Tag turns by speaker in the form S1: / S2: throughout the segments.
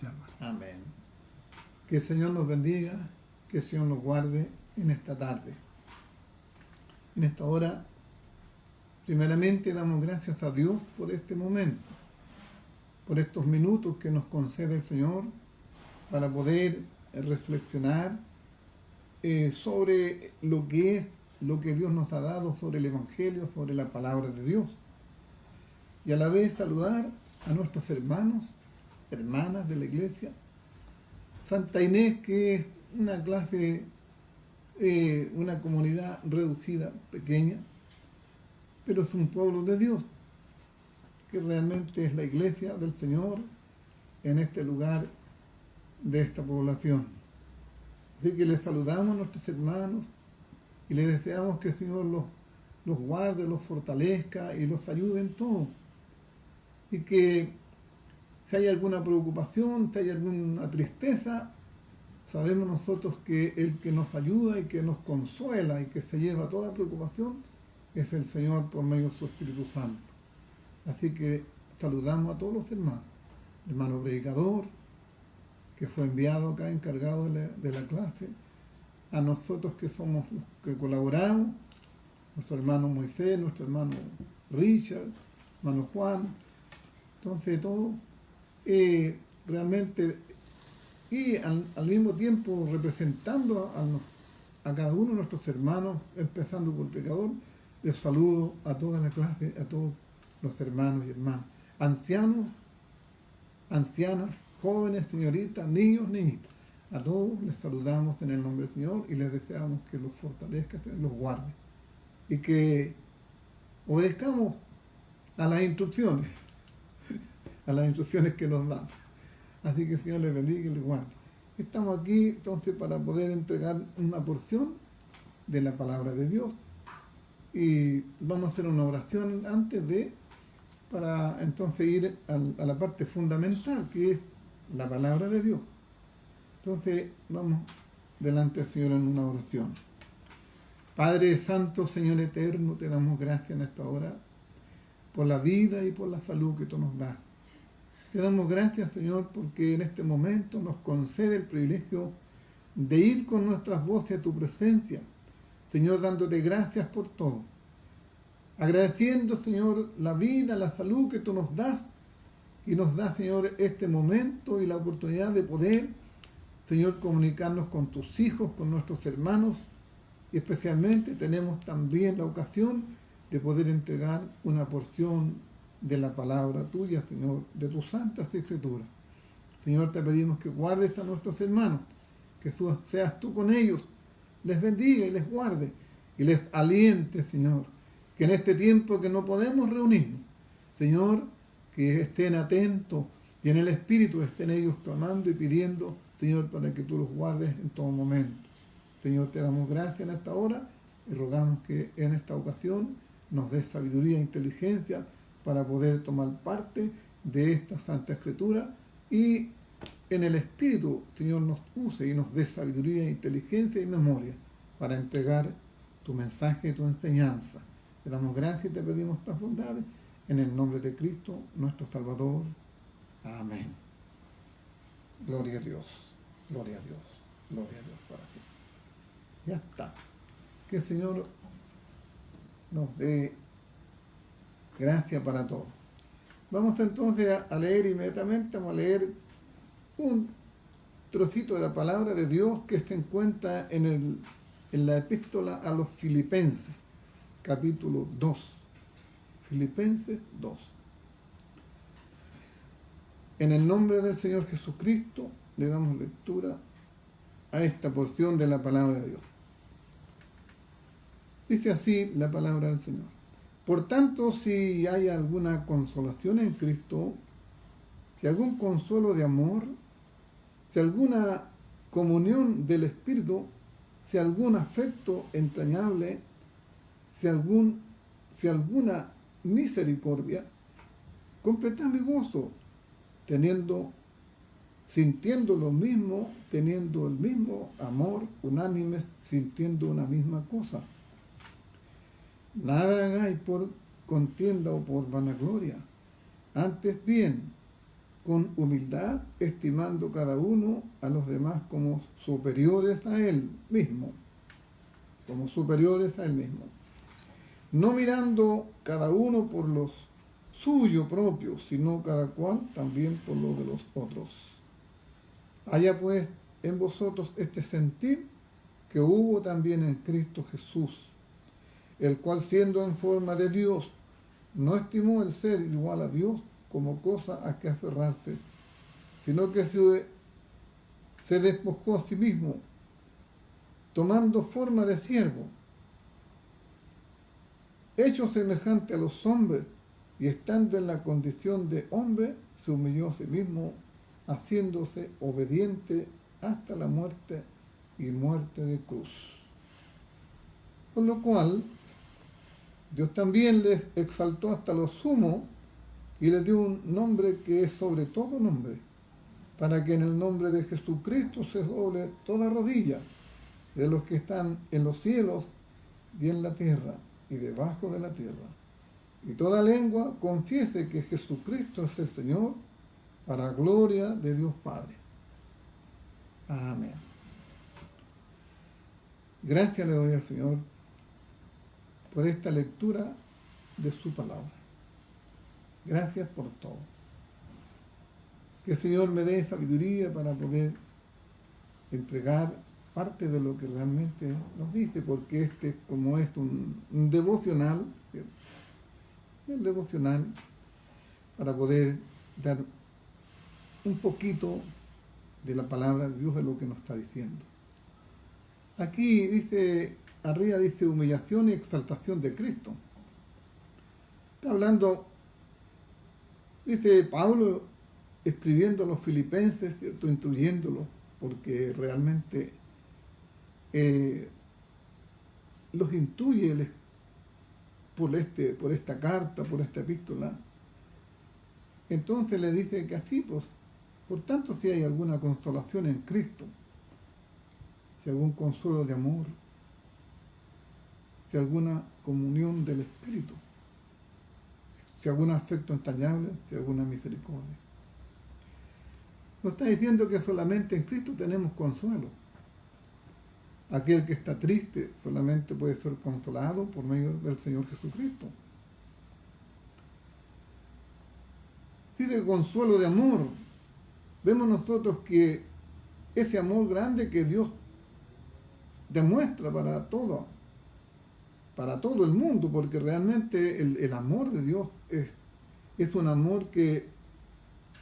S1: hermano.
S2: Amén. Que el Señor nos bendiga, que el Señor nos guarde en esta tarde. En esta hora, primeramente damos gracias a Dios por este momento, por estos minutos que nos concede el Señor para poder reflexionar sobre lo que es, lo que Dios nos ha dado, sobre el Evangelio, sobre la palabra de Dios. Y a la vez saludar a nuestros hermanos, hermanas de la iglesia. Santa Inés, que es una clase, una comunidad reducida, pequeña, pero es un pueblo de Dios, que realmente es la iglesia del Señor en este lugar de esta población. Así que les saludamos a nuestros hermanos y les deseamos que el Señor los guarde, los fortalezca y los ayude en todo. Y que si hay alguna preocupación, si hay alguna tristeza, sabemos nosotros que el que nos ayuda y que nos consuela y que se lleva toda preocupación es el Señor por medio de su Espíritu Santo. Así que saludamos a todos los hermanos. El hermano predicador, que fue enviado acá, encargado de la clase, a nosotros que somos los que colaboramos, nuestro hermano Moisés, nuestro hermano Richard, hermano Juan, entonces todo realmente, y al mismo tiempo representando a cada uno de nuestros hermanos, empezando por el predicador, les saludo a toda la clase, a todos los hermanos y hermanas, ancianos, ancianas, jóvenes, señoritas, niños, niñitas. A todos les saludamos en el nombre del Señor y les deseamos que los fortalezca, los guarde y que obedezcamos a las instrucciones que nos dan. Así que el Señor les bendiga y les guarde. Estamos aquí entonces para poder entregar una porción de la palabra de Dios y vamos a hacer una oración para entonces ir a la parte fundamental, que es la palabra de Dios. Entonces vamos delante del Señor en una oración. Padre Santo, Señor Eterno, te damos gracias en esta hora por la vida y por la salud que tú nos das. Te damos gracias, Señor, porque en este momento nos concede el privilegio de ir con nuestras voces a tu presencia. Señor, dándote gracias por todo. Agradeciendo, Señor, la vida, la salud que tú nos das y nos da, Señor, este momento y la oportunidad de poder, Señor, comunicarnos con tus hijos, con nuestros hermanos y especialmente tenemos también la ocasión de poder entregar una porción de la palabra tuya, Señor, de tus santas escrituras. Señor, te pedimos que guardes a nuestros hermanos, que seas tú con ellos, les bendiga y les guarde y les aliente, Señor, que en este tiempo que no podemos reunirnos, Señor, que estén atentos y en el Espíritu estén ellos clamando y pidiendo, Señor, para que tú los guardes en todo momento. Señor, te damos gracias en esta hora y rogamos que en esta ocasión nos des sabiduría e inteligencia para poder tomar parte de esta Santa Escritura y en el Espíritu, Señor, nos use y nos dé sabiduría, inteligencia y memoria para entregar tu mensaje y tu enseñanza. Te damos gracias y te pedimos estas bondades en el nombre de Cristo, nuestro Salvador. Amén. Gloria a Dios, gloria a Dios, gloria a Dios para siempre. Ya está. Que el Señor nos dé gracia para todos. Vamos entonces a leer inmediatamente, vamos a leer un trocito de la palabra de Dios que se encuentra en la epístola a los Filipenses, capítulo 2. Filipenses 2. En el nombre del Señor Jesucristo le damos lectura a esta porción de la palabra de Dios. Dice así la palabra del Señor. Por tanto, si hay alguna consolación en Cristo, si algún consuelo de amor, si alguna comunión del Espíritu, si algún afecto entrañable, si alguna misericordia, completad mi gozo, sintiendo lo mismo, teniendo el mismo amor, unánimes, sintiendo una misma cosa. Nada hagáis por contienda o por vanagloria, antes bien, con humildad, estimando cada uno a los demás como superiores a él mismo, como superiores a él mismo, no mirando cada uno por lo suyo propio, sino cada cual también por lo de los otros. Haya pues en vosotros este sentir que hubo también en Cristo Jesús, el cual siendo en forma de Dios, no estimó el ser igual a Dios como cosa a que aferrarse, sino que se despojó a sí mismo, tomando forma de siervo, hecho semejante a los hombres, y estando en la condición de hombre, se humilló a sí mismo, haciéndose obediente hasta la muerte y muerte de cruz. Por lo cual, Dios también les exaltó hasta lo sumo y les dio un nombre que es sobre todo nombre, para que en el nombre de Jesucristo se doble toda rodilla de los que están en los cielos y en la tierra y debajo de la tierra, y toda lengua confiese que Jesucristo es el Señor, para gloria de Dios Padre. Amén. Gracias le doy al Señor por esta lectura de su palabra. Gracias por todo. Que el Señor me dé sabiduría para poder entregar parte de lo que realmente nos dice, porque como es un devocional, ¿cierto? El devocional para poder dar un poquito de la palabra de Dios, de lo que nos está diciendo. Aquí dice, arriba dice humillación y exaltación de Cristo. Está hablando, dice Pablo, escribiendo a los filipenses, ¿cierto? Instruyéndolos, porque realmente los instruye por esta carta, por esta epístola. Entonces le dice que así, pues, por tanto, si hay alguna consolación en Cristo, si algún consuelo de amor, si alguna comunión del Espíritu, si algún afecto entrañable, si alguna misericordia. Nos está diciendo que solamente en Cristo tenemos consuelo. Aquel que está triste solamente puede ser consolado por medio del Señor Jesucristo. Si de consuelo de amor, vemos nosotros que ese amor grande que Dios demuestra para todo el mundo, porque realmente el amor de Dios es un amor que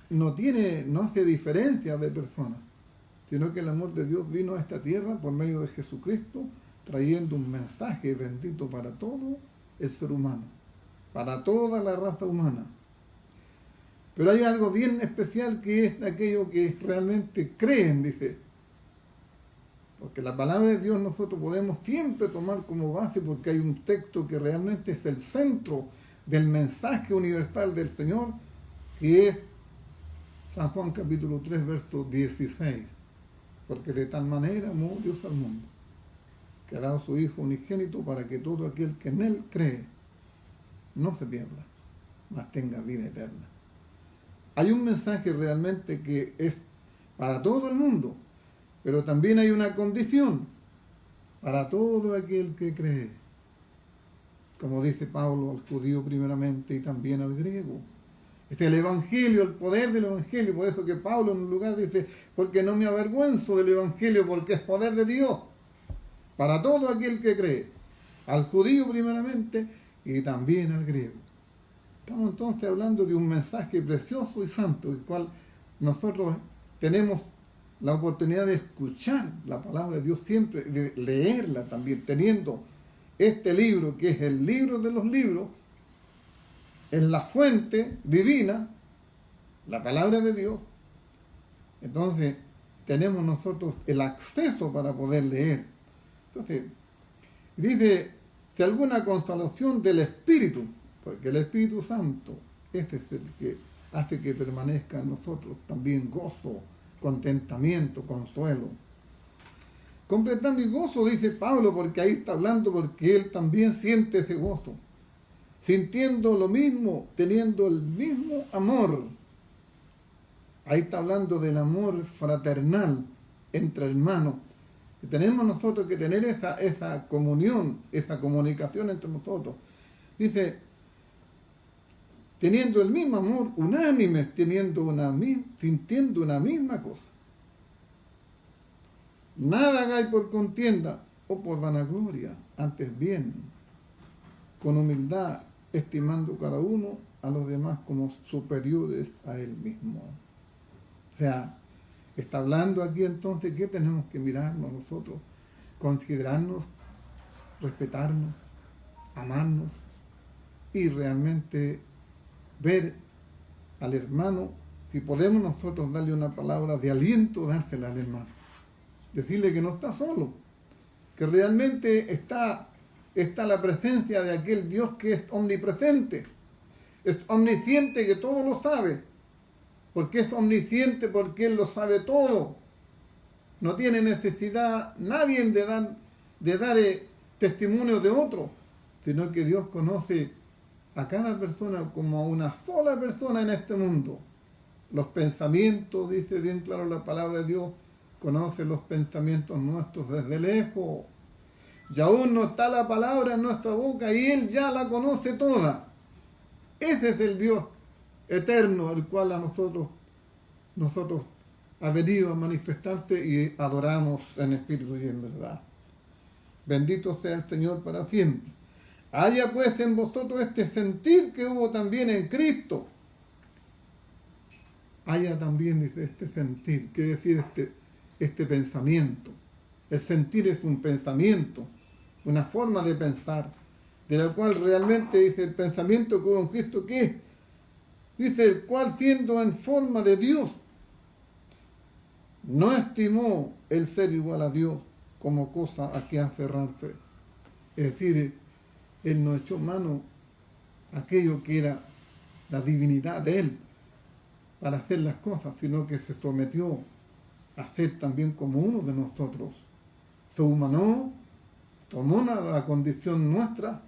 S2: no hace diferencia de personas, sino que el amor de Dios vino a esta tierra por medio de Jesucristo, trayendo un mensaje bendito para todo el ser humano, para toda la raza humana. Pero hay algo bien especial que es aquello que realmente creen, dice. Porque la palabra de Dios nosotros podemos siempre tomar como base, porque hay un texto que realmente es el centro del mensaje universal del Señor, que es San Juan capítulo 3, verso 16. Porque de tal manera amó Dios al mundo, que ha dado a su Hijo unigénito para que todo aquel que en Él cree no se pierda, mas tenga vida eterna. Hay un mensaje realmente que es para todo el mundo, pero también hay una condición para todo aquel que cree. Como dice Pablo al judío primeramente y también al griego. Es el Evangelio, el poder del Evangelio. Por eso que Pablo en un lugar dice, porque no me avergüenzo del Evangelio, porque es poder de Dios para todo aquel que cree. Al judío primeramente y también al griego. Estamos entonces hablando de un mensaje precioso y santo, el cual nosotros tenemos la oportunidad de escuchar la palabra de Dios siempre, de leerla también, teniendo este libro, que es el libro de los libros, en la fuente divina, la palabra de Dios. Entonces, tenemos nosotros el acceso para poder leer. Entonces, dice, si alguna consolación del Espíritu, porque el Espíritu Santo, ese es el que hace que permanezca en nosotros también gozo, contentamiento, consuelo. Completando y gozo, dice Pablo, porque ahí está hablando, porque él también siente ese gozo. Sintiendo lo mismo, teniendo el mismo amor. Ahí está hablando del amor fraternal entre hermanos. Que tenemos nosotros que tener esa comunión, esa comunicación entre nosotros. Dice, teniendo el mismo amor, unánimes, sintiendo una misma cosa. Nada hagáis por contienda o por vanagloria, antes bien, con humildad, estimando cada uno a los demás como superiores a él mismo. O sea, está hablando aquí entonces que tenemos que mirarnos nosotros, considerarnos, respetarnos, amarnos y realmente ver al hermano, si podemos nosotros darle una palabra de aliento, dársela al hermano. Decirle que no está solo, que realmente está la presencia de aquel Dios que es omnipresente, es omnisciente, que todo lo sabe. Porque es omnisciente, porque Él lo sabe todo. No tiene necesidad nadie de dar testimonio de otro, sino que Dios conoce a cada persona como a una sola persona en este mundo. Los pensamientos, dice bien claro la palabra de Dios, conoce los pensamientos nuestros desde lejos. Y aún no está la palabra en nuestra boca y Él ya la conoce toda. Ese es el Dios eterno, el cual a nosotros ha venido a manifestarse y adoramos en espíritu y en verdad. Bendito sea el Señor para siempre. Haya pues en vosotros este sentir que hubo también en Cristo. Haya también, dice, este sentir, quiere decir este pensamiento. El sentir es un pensamiento, una forma de pensar, de la cual realmente dice el pensamiento que hubo en Cristo, ¿qué es? Dice, el cual siendo en forma de Dios, no estimó el ser igual a Dios como cosa a que aferrarse. Es decir, Él no echó mano a aquello que era la divinidad de Él para hacer las cosas, sino que se sometió a ser también como uno de nosotros. Se humanó, tomó la condición nuestra,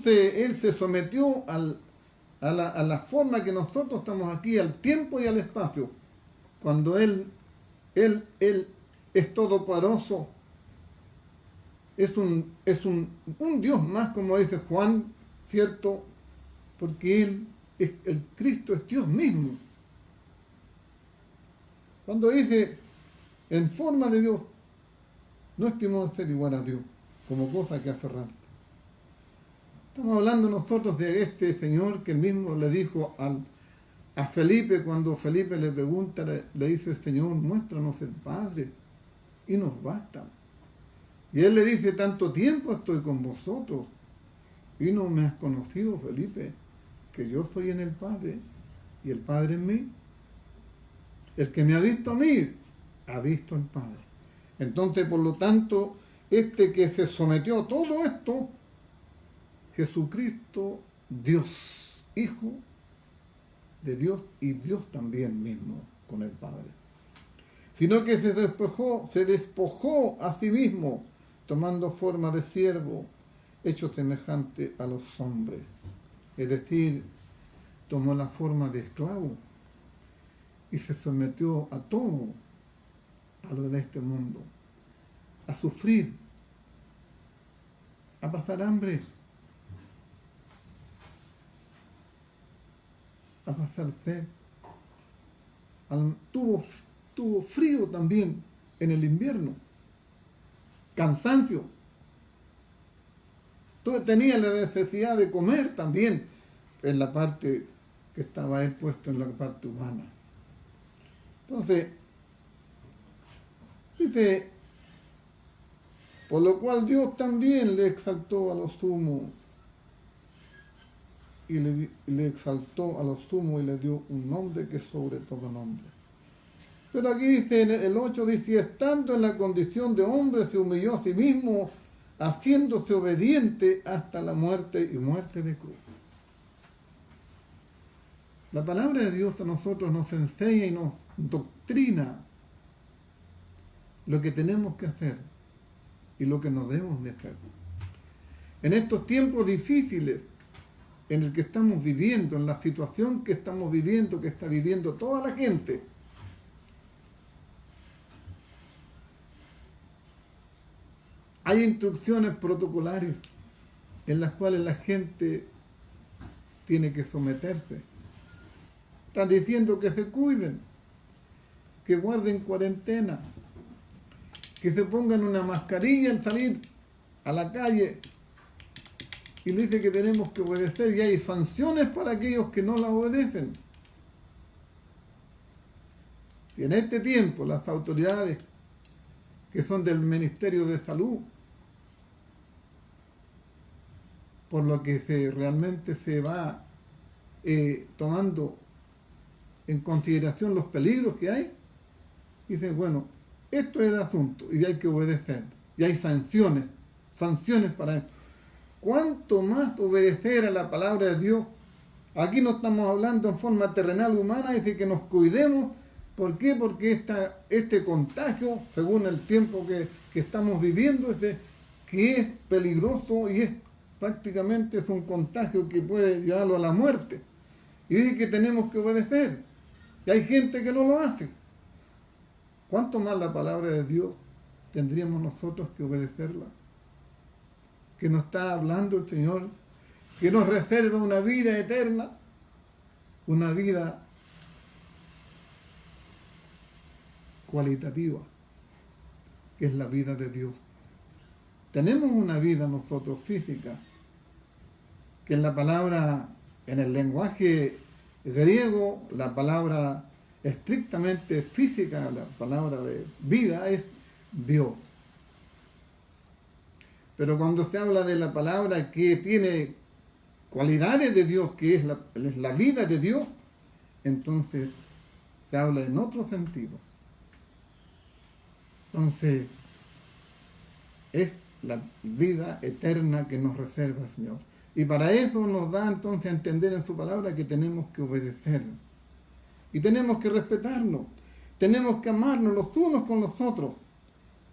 S2: Él se sometió a la forma que nosotros estamos aquí, al tiempo y al espacio, cuando Él es todopoderoso, es un Dios más, como dice Juan, ¿cierto? Porque el Cristo es Dios mismo. Cuando dice, en forma de Dios, no estimó ser igual a Dios, como cosa que aferrarse. Estamos hablando nosotros de este Señor que él mismo le dijo a Felipe, cuando Felipe le pregunta, le dice, Señor, muéstranos el Padre, y nos basta. Y él le dice, tanto tiempo estoy con vosotros, y no me has conocido, Felipe, que yo soy en el Padre, y el Padre en mí. El que me ha visto a mí, ha visto al Padre. Entonces, por lo tanto, que se sometió a todo esto, Jesucristo, Dios, Hijo de Dios y Dios también mismo con el Padre. Sino que se despojó a sí mismo, tomando forma de siervo, hecho semejante a los hombres. Es decir, tomó la forma de esclavo y se sometió a todo, a lo de este mundo, a sufrir, a pasar hambre, a pasar sed. Tuvo frío también en el invierno, cansancio. Tenía la necesidad de comer también en la parte que estaba él puesto en la parte humana. Entonces, dice, por lo cual Dios también le exaltó a lo sumo y le exaltó a lo sumo y le dio un nombre que es sobre todo nombre. Pero aquí dice, en el 8 dice, estando en la condición de hombre, se humilló a sí mismo, haciéndose obediente hasta la muerte y muerte de cruz. La palabra de Dios a nosotros nos enseña y nos doctrina lo que tenemos que hacer y lo que no debemos de hacer. En estos tiempos difíciles, en el que estamos viviendo, en la situación que estamos viviendo, que está viviendo toda la gente, hay instrucciones protocolares en las cuales la gente tiene que someterse. Están diciendo que se cuiden, que guarden cuarentena, que se pongan una mascarilla al salir a la calle, y le dice que tenemos que obedecer, y hay sanciones para aquellos que no la obedecen. Si en este tiempo las autoridades que son del Ministerio de Salud, por lo que realmente se va tomando en consideración los peligros que hay, dicen, bueno, esto es el asunto y hay que obedecer. Y hay sanciones para esto. ¿Cuánto más obedecer a la palabra de Dios? Aquí no estamos hablando en forma terrenal humana, dice que nos cuidemos. ¿Por qué? Porque este contagio, según el tiempo que estamos viviendo, que es peligroso y prácticamente es un contagio que puede llevarlo a la muerte. Y dice que tenemos que obedecer. Y hay gente que no lo hace. ¿Cuánto más la palabra de Dios tendríamos nosotros que obedecerla? Que nos está hablando el Señor, que nos reserva una vida eterna, una vida cualitativa, que es la vida de Dios. Tenemos una vida nosotros física, que en la palabra, en el lenguaje griego, la palabra estrictamente física, la palabra de vida es bio. Pero cuando se habla de la palabra que tiene cualidades de Dios, que es la vida de Dios, entonces se habla en otro sentido. Entonces, es la vida eterna que nos reserva el Señor. Y para eso nos da entonces a entender en su palabra que tenemos que obedecer. Y tenemos que respetarnos. Tenemos que amarnos los unos con los otros.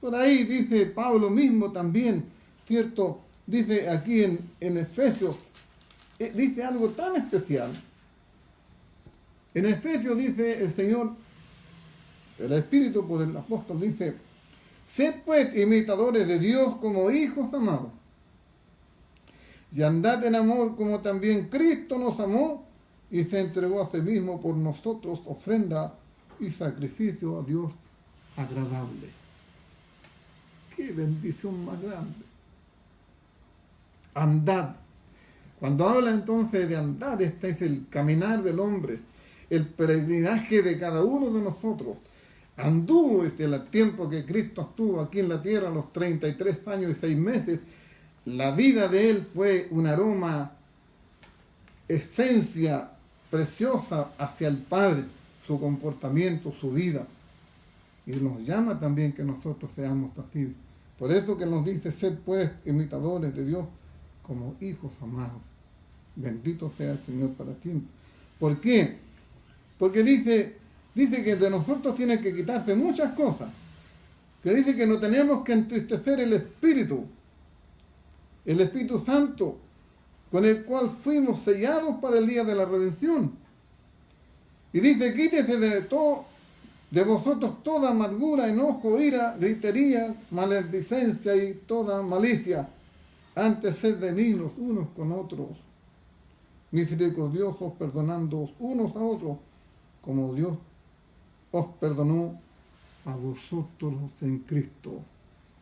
S2: Por ahí dice Pablo mismo también, ¿cierto? Dice aquí en Efesios, dice algo tan especial. En Efesios dice el Señor, el Espíritu por el apóstol dice, sed pues imitadores de Dios como hijos amados, y andad en amor como también Cristo nos amó y se entregó a sí mismo por nosotros, ofrenda y sacrificio a Dios agradable. ¡Qué bendición más grande! Andad. Cuando habla entonces de andar, este es el caminar del hombre, el peregrinaje de cada uno de nosotros. Anduvo desde el tiempo que Cristo estuvo aquí en la tierra, los 33 años y 6 meses. La vida de él fue un aroma, esencia preciosa hacia el Padre, su comportamiento, su vida. Y nos llama también que nosotros seamos así. Por eso que nos dice, sed pues imitadores de Dios como hijos amados. Bendito sea el Señor para siempre. ¿Por qué? Porque dice que de nosotros tiene que quitarse muchas cosas. Que dice que no tenemos que entristecer el Espíritu Santo, con el cual fuimos sellados para el día de la redención. Y dice, quítese de vosotros toda amargura, enojo, ira, gritería, maledicencia y toda malicia. Antes sed benignos unos con otros, misericordiosos, perdonándoos unos a otros, como Dios os perdonó a vosotros en Cristo.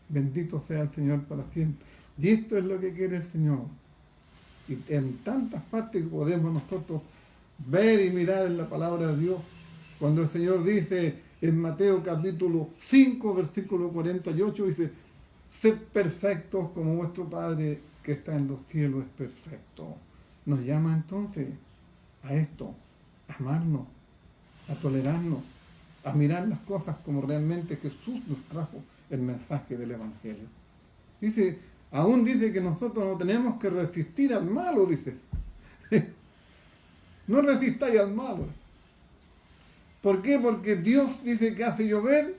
S2: Bendito sea el Señor para siempre. Y esto es lo que quiere el Señor. Y en tantas partes que podemos nosotros ver y mirar en la palabra de Dios, cuando el Señor dice en Mateo capítulo 5, versículo 48, dice, sed perfectos como vuestro Padre que está en los cielos es perfecto. Nos llama entonces a esto, a amarnos, a tolerarnos, a mirar las cosas como realmente Jesús nos trajo el mensaje del Evangelio. Dice, aún dice que nosotros no tenemos que resistir al malo, dice. No resistáis al malo. ¿Por qué? Porque Dios dice que hace llover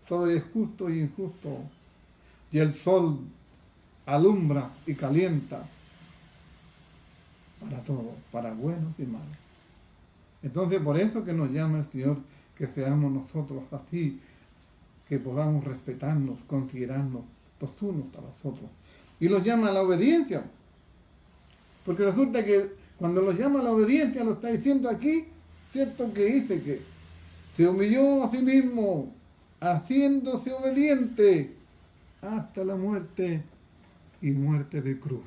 S2: sobre justo y injusto. Y el sol alumbra y calienta para todo, para buenos y malos. Entonces, por eso que nos llama el Señor, que seamos nosotros así, que podamos respetarnos, considerarnos los unos a los otros. Y los llama a la obediencia. Porque resulta que cuando los llama a la obediencia, lo está diciendo aquí, ¿cierto? Que dice que se humilló a sí mismo, haciéndose obediente hasta la muerte y muerte de cruz.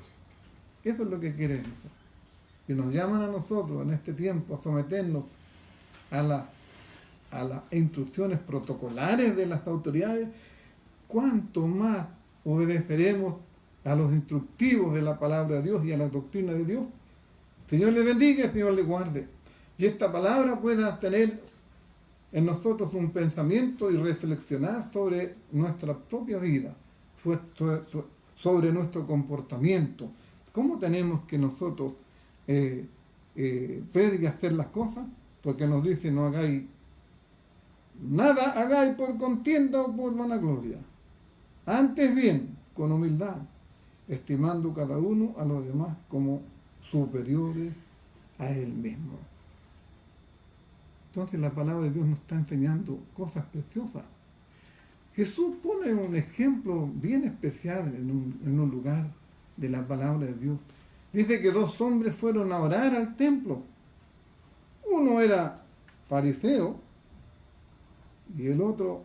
S2: Eso es lo que quiere eso. Y nos llaman a nosotros en este tiempo a someternos a las instrucciones protocolares de las autoridades. ¿Cuánto más obedeceremos a los instructivos de la palabra de Dios y a la doctrina de Dios? Señor le bendiga, Señor le guarde. Y esta palabra pueda tener en nosotros un pensamiento y reflexionar sobre nuestra propia vida, sobre nuestro comportamiento. ¿Cómo tenemos que nosotros ver y hacer las cosas? Porque nos dice, no hagáis nada, hagáis por contienda o por vanagloria. Antes bien, con humildad, estimando cada uno a los demás como superiores a él mismo. Entonces la palabra de Dios nos está enseñando cosas preciosas. Jesús pone un ejemplo bien especial en un lugar de la palabra de Dios. Dice que 2 hombres fueron a orar al templo. Uno era fariseo y el otro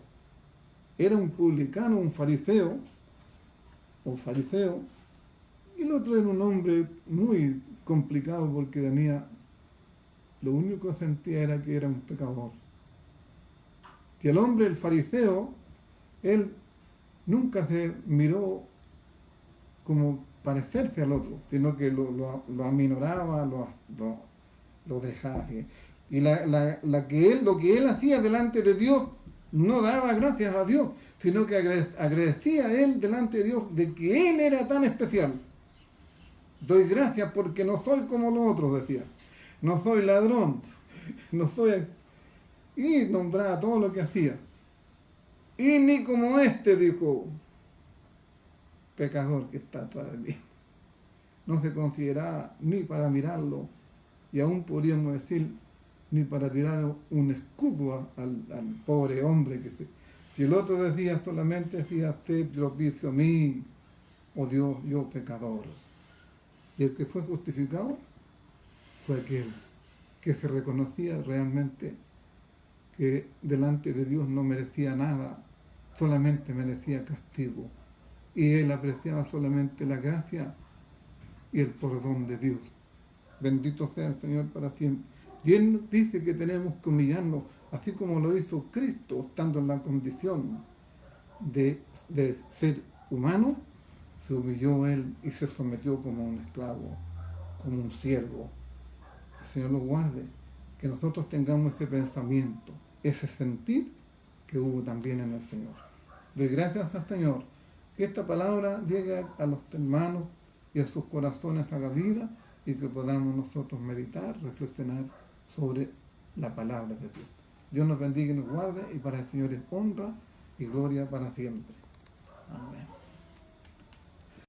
S2: era un publicano, un fariseo, y el otro era un hombre muy complicado porque lo único que sentía era que era un pecador. Que el hombre, el fariseo, él nunca se miró como parecerse al otro, sino que lo aminoraba, lo dejaba. Y lo que él hacía delante de Dios no daba gracias a Dios, sino que agradecía a él delante de Dios de que él era tan especial. Doy gracias porque no soy como los otros, decía. No soy ladrón, no soy... Y nombraba todo lo que hacía. Y ni como dijo, pecador que está atrás de mí. No se consideraba ni para mirarlo, y aún podríamos decir, ni para tirar un escupo al pobre hombre que si el otro decía solamente sé propicio a mí, oh Dios, yo pecador. Y el que fue justificado fue aquel que se reconocía realmente que delante de Dios no merecía nada, solamente merecía castigo. Y él apreciaba solamente la gracia y el perdón de Dios. Bendito sea el Señor para siempre. Y Él dice que tenemos que humillarnos, así como lo hizo Cristo, estando en la condición de ser humano, se humilló Él y se sometió como un esclavo, como un siervo. El Señor lo guarde, que nosotros tengamos ese pensamiento, ese sentir que hubo también en el Señor. Doy gracias al Señor, que esta palabra llegue a los hermanos y a sus corazones haga vida, y que podamos nosotros meditar, reflexionar sobre la palabra de Dios. Dios nos bendiga y nos guarde, y para el Señor es honra y gloria para siempre. Amén.